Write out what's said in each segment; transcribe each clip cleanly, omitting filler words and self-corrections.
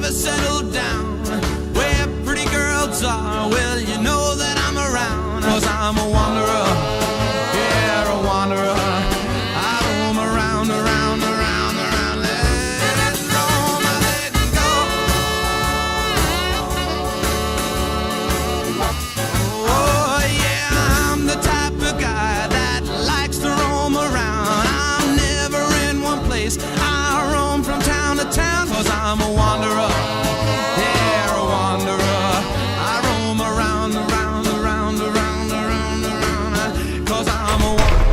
never settled down. Where pretty girls are, well, you know that I'm around. 'Cause I'm a wanderer, yeah, a wanderer. I roam around, around, around, around. Let it roam, I let it go. Oh, yeah, I'm the type of guy that likes to roam around. I'm never in one place. I roam from town to town. 'Cause I'm a wanderer, yeah, a wanderer. I roam around, around, around, around, around, around. 'Cause I'm a wanderer.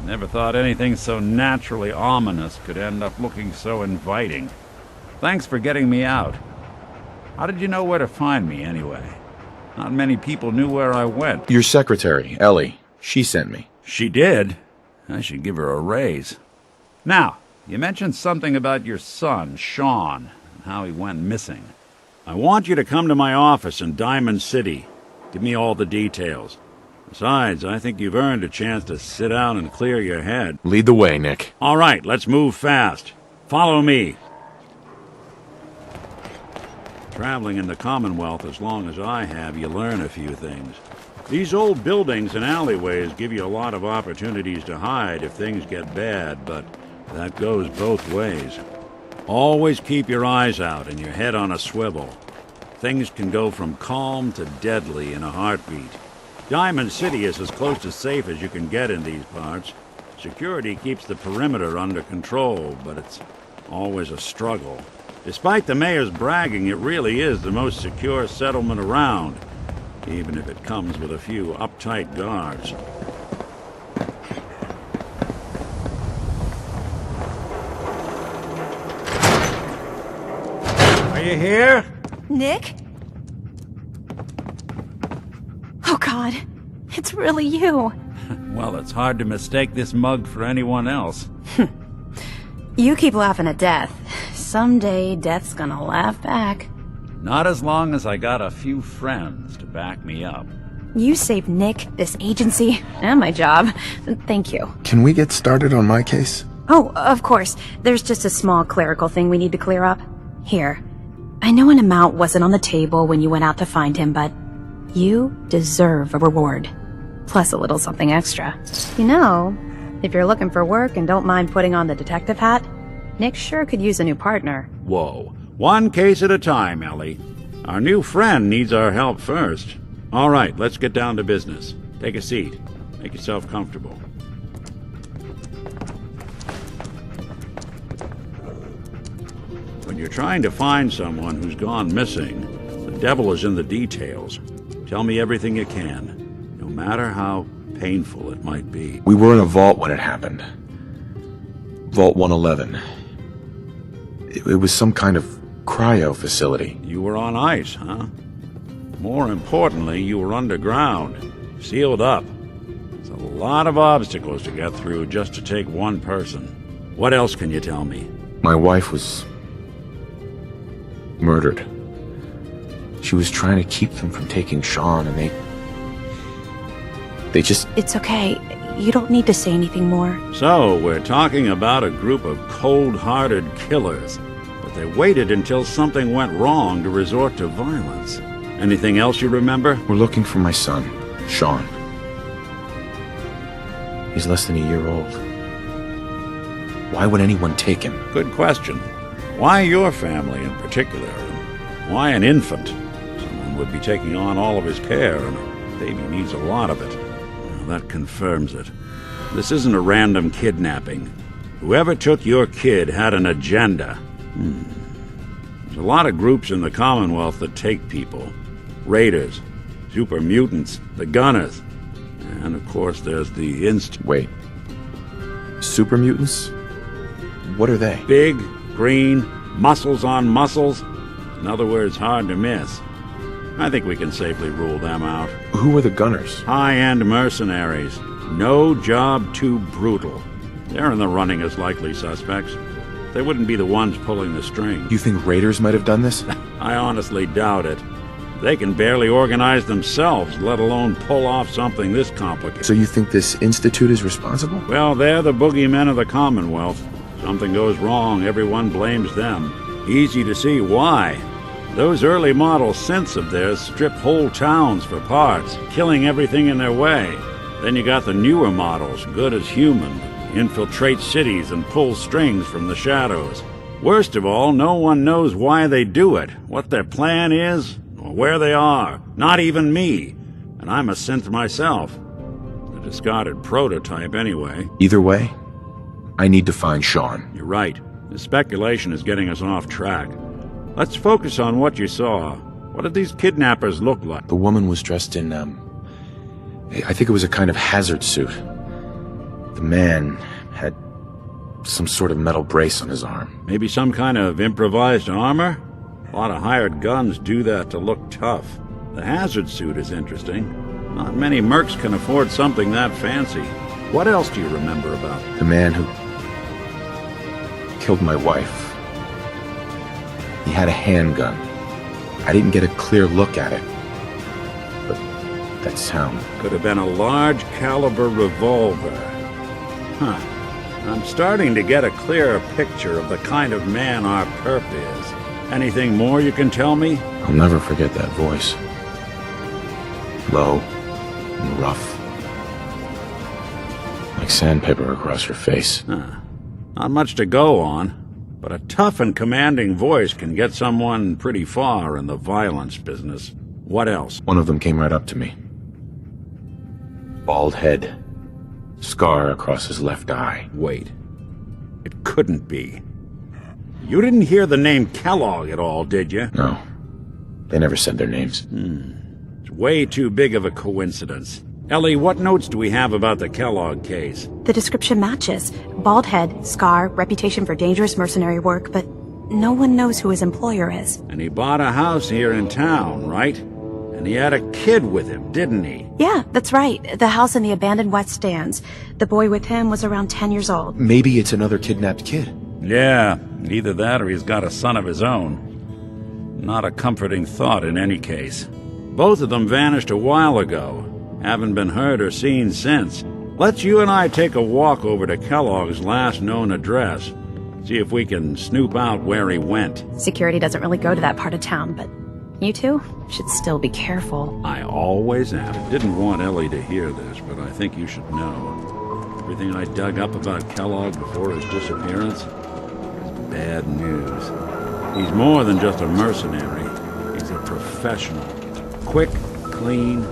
Never thought anything so naturally ominous could end up looking so inviting. Thanks for getting me out. How did you know where to find me, anyway? Not many people knew where I went. Your secretary, Ellie, she sent me. She did? I should give her a raise. Now, you mentioned something about your son, Shaun, and how he went missing. I want you to come to my office in Diamond City. Give me all the details. Besides, I think you've earned a chance to sit down and clear your head. Lead the way, Nick. All right, let's move fast. Follow me. Traveling in the Commonwealth as long as I have, you learn a few things. These old buildings and alleyways give you a lot of opportunities to hide if things get bad, but that goes both ways. Always keep your eyes out and your head on a swivel. Things can go from calm to deadly in a heartbeat. Diamond City is as close to safe as you can get in these parts. Security keeps the perimeter under control, but it's always a struggle. Despite the mayor's bragging, it really is the most secure settlement around, even if it comes with a few uptight guards. Are you here? Nick? Oh God, it's really you. Well, it's hard to mistake this mug for anyone else. You keep laughing at death. Someday, death's gonna laugh back. Not as long as I got a few friends to back me up. You saved Nick, this agency, and my job. Thank you. Can we get started on my case? Oh, of course. There's just a small clerical thing we need to clear up. Here. I know an amount wasn't on the table when you went out to find him, but you deserve a reward. Plus a little something extra. You know, if you're looking for work and don't mind putting on the detective hat, Nick sure could use a new partner. Whoa. One case at a time, Ellie. Our new friend needs our help first. All right, let's get down to business. Take a seat. Make yourself comfortable. When you're trying to find someone who's gone missing, the devil is in the details. Tell me everything you can, no matter how painful it might be. We were in a vault when it happened. Vault 111. It was some kind of cryo facility. You were on ice, huh? More importantly, you were underground, sealed up. It's a lot of obstacles to get through just to take one person. What else can you tell me? My wife was murdered. She was trying to keep them from taking Shaun, and they just... It's okay. You don't need to say anything more. So, we're talking about a group of cold-hearted killers, but they waited until something went wrong to resort to violence. Anything else you remember? We're looking for my son, Shaun. He's less than a year old. Why would anyone take him? Good question. Why your family in particular? And why an infant? Someone would be taking on all of his care, and a baby needs a lot of it. Well, that confirms it. This isn't a random kidnapping. Whoever took your kid had an agenda. There's a lot of groups in the Commonwealth that take people. Raiders, super mutants, the gunners, and of course there's the Wait. Super mutants? What are they? Big, green, muscles on muscles. In other words, hard to miss. I think we can safely rule them out. Who are the gunners? High-end mercenaries. No job too brutal. They're in the running as likely suspects. They wouldn't be the ones pulling the strings. You think raiders might have done this? I honestly doubt it. They can barely organize themselves, let alone pull off something this complicated. So you think this institute is responsible? Well, they're the boogeymen of the Commonwealth. Something goes wrong, everyone blames them. Easy to see why. Those early model synths of theirs strip whole towns for parts, killing everything in their way. Then you got the newer models, good as human, infiltrate cities and pull strings from the shadows. Worst of all, no one knows why they do it, what their plan is, or where they are. Not even me. And I'm a synth myself. A discarded prototype anyway. Either way, I need to find Shaun. You're right. The speculation is getting us off track. Let's focus on what you saw. What did these kidnappers look like? The woman was dressed in, I think it was a kind of hazard suit. The man had some sort of metal brace on his arm. Maybe some kind of improvised armor? A lot of hired guns do that to look tough. The hazard suit is interesting. Not many mercs can afford something that fancy. What else do you remember about it? The man who killed my wife. He had a handgun. I didn't get a clear look at it. But that sound. Could have been a large caliber revolver. Huh. I'm starting to get a clearer picture of the kind of man our perp is. Anything more you can tell me? I'll never forget that voice. Low and rough. Like sandpaper across your face. Not much to go on. But a tough and commanding voice can get someone pretty far in the violence business. What else? One of them came right up to me. Bald head. Scar across his left eye. Wait. It couldn't be. You didn't hear the name Kellogg at all, did you? No. They never said their names. It's way too big of a coincidence. Ellie, what notes do we have about the Kellogg case? The description matches. Bald head, scar, reputation for dangerous mercenary work, but no one knows who his employer is. And he bought a house here in town, right? And he had a kid with him, didn't he? Yeah, that's right. The house in the abandoned West Stands. The boy with him was around 10 years old. Maybe it's another kidnapped kid. Yeah, either that or he's got a son of his own. Not a comforting thought in any case. Both of them vanished a while ago. Haven't been heard or seen since. Let's you and I take a walk over to Kellogg's last known address. See if we can snoop out where he went. Security doesn't really go to that part of town, but you two should still be careful. I always am. Didn't want Ellie to hear this, but I think you should know. Everything I dug up about Kellogg before his disappearance is bad news. He's more than just a mercenary. He's a professional. Quick, clean,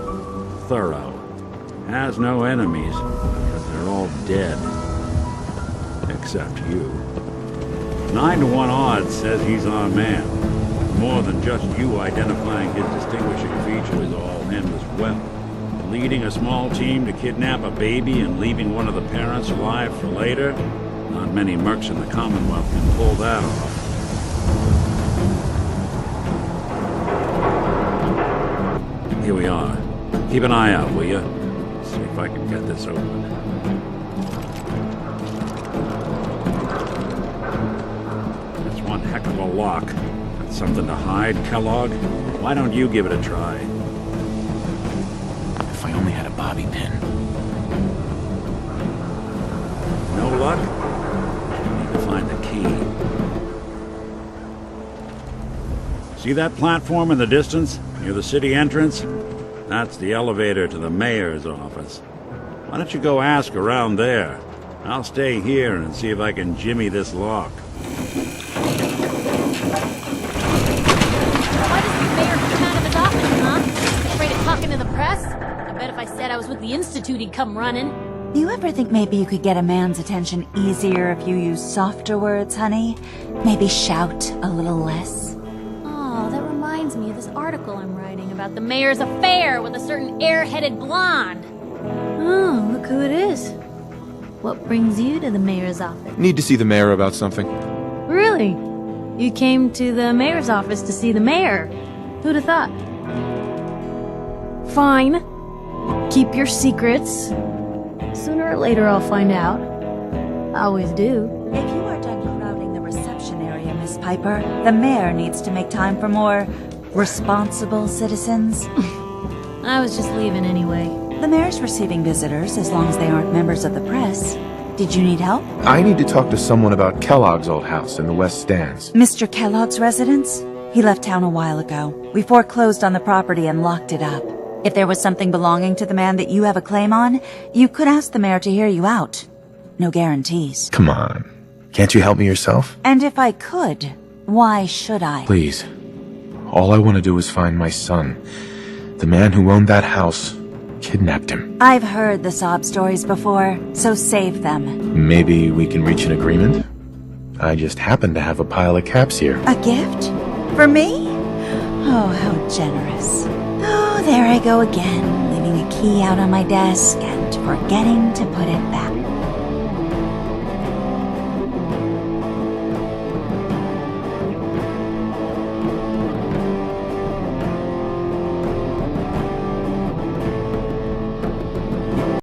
thorough. Has no enemies, because they're all dead. Except you. 9 to 1 odds says he's our man. More than just you identifying his distinguishing feature is all him as well. Leading a small team to kidnap a baby and leaving one of the parents alive for later? Not many mercs in the Commonwealth can pull that off. Here we are. Keep an eye out, will you? See if I can get this open. That's one heck of a lock. Got something to hide, Kellogg? Why don't you give it a try? If I only had a bobby pin. No luck? Need to find the key. See that platform in the distance, near the city entrance? That's the elevator to the mayor's office. Why don't you go ask around there? I'll stay here and see if I can jimmy this lock. Why doesn't the mayor come out of his office, huh? Afraid of talking to the press? I bet if I said I was with the Institute, he'd come running. Do you ever think maybe you could get a man's attention easier if you use softer words, honey? Maybe shout a little less? Oh, that reminds me of this article I'm writing about the mayor's affair with a certain air-headed blonde. Oh, look who it is. What brings you to the mayor's office? Need to see the mayor about something. Really? You came to the mayor's office to see the mayor? Who'd have thought? Fine. Keep your secrets. Sooner or later I'll find out. I always do. If you are done crowding the reception area, Miss Piper, the mayor needs to make time for more responsible citizens. I was just leaving anyway. The mayor's receiving visitors as long as they aren't members of the press. Did you need help? I need to talk to someone about Kellogg's old house in the West Stands. Mr. Kellogg's residence? He left town a while ago. We foreclosed on the property and locked it up. If there was something belonging to the man that you have a claim on, you could ask the mayor to hear you out. No guarantees. Come on. Can't you help me yourself? And if I could, why should I? Please. All I want to do is find my son. The man who owned that house kidnapped him. I've heard the sob stories before, so save them. Maybe we can reach an agreement? I just happen to have a pile of caps here. A gift? For me? Oh, how generous. Oh, there I go again, leaving a key out on my desk and forgetting to put it back.